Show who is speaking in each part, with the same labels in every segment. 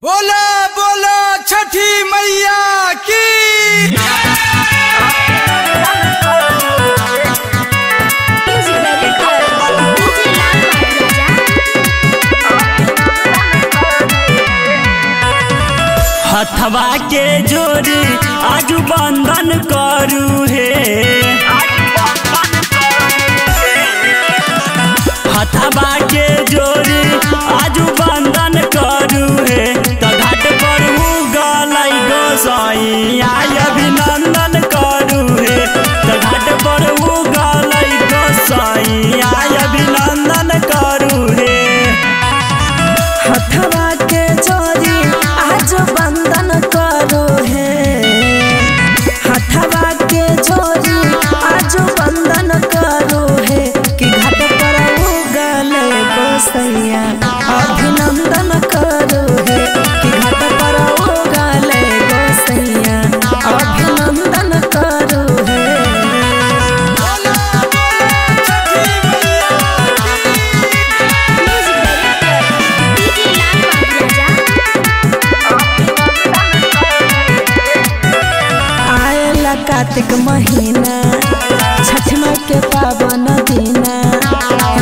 Speaker 1: बोला बोला छठी मैया की।
Speaker 2: हथवा के जोड़ी आजू बंधन करू हे, हथवा के जोड़ी आजू बंधन करू हे। तो घाट पर गलाई गोसाई आई अभिनंदन करू हे। तो घाट पर गलाई गोसाई आई अभिनंदन करू हे।
Speaker 3: हथवा के जोड़ी आज बंधन करो हे, हथवा के जोड़ी आज बंधन करो हे। कि घाट पर उगले गोसैया अभिनंदन करो हे। कि घाट पर उगले गोसैया अभिनंदन करो हे। कार्तिक महीना छठ माई के पावन दीना,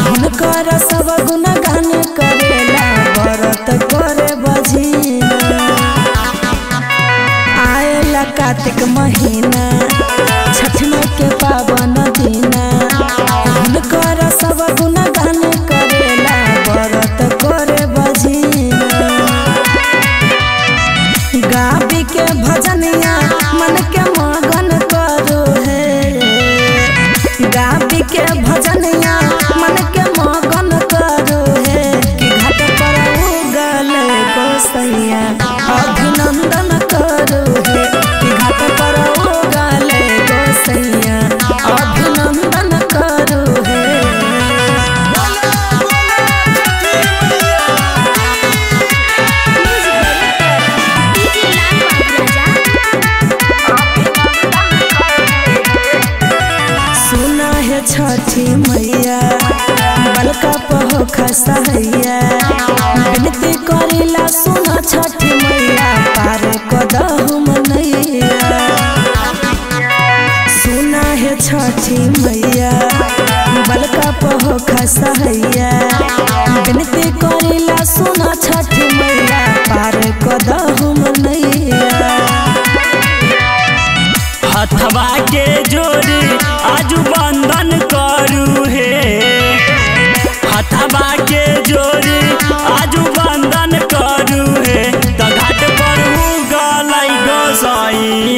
Speaker 3: हुनकर सब गुण गान करेला व्रत करे बजीना। आएला कार्तिक महीना छठ माई के पावन दीना, हुनकर सब गुण गान करेला व्रत करे बजीना। गाबी के भजनिया मन के मगन करो हे, गाबी के भजनिया मन के मगन करो हे। कि घाट पर उगले गोसैया अभिनंदन करो हे। कि घाट पर उगले गोसैया अभिनंदन करो हे। छठी मैया बलका पहो खसैया, विनती करिला सुना छठी मैया पार कदहु मनैया। सुना है छठी मैया बलका पहो खसैया, विनती करिला सुना छठी मैया पार कदहु मनैया।
Speaker 2: हथवा के जोड़ी आजू बंधन करू हे, हथवा के जोड़ी आजू बंधन करू हे। तो घाट पर गलाई गोसाई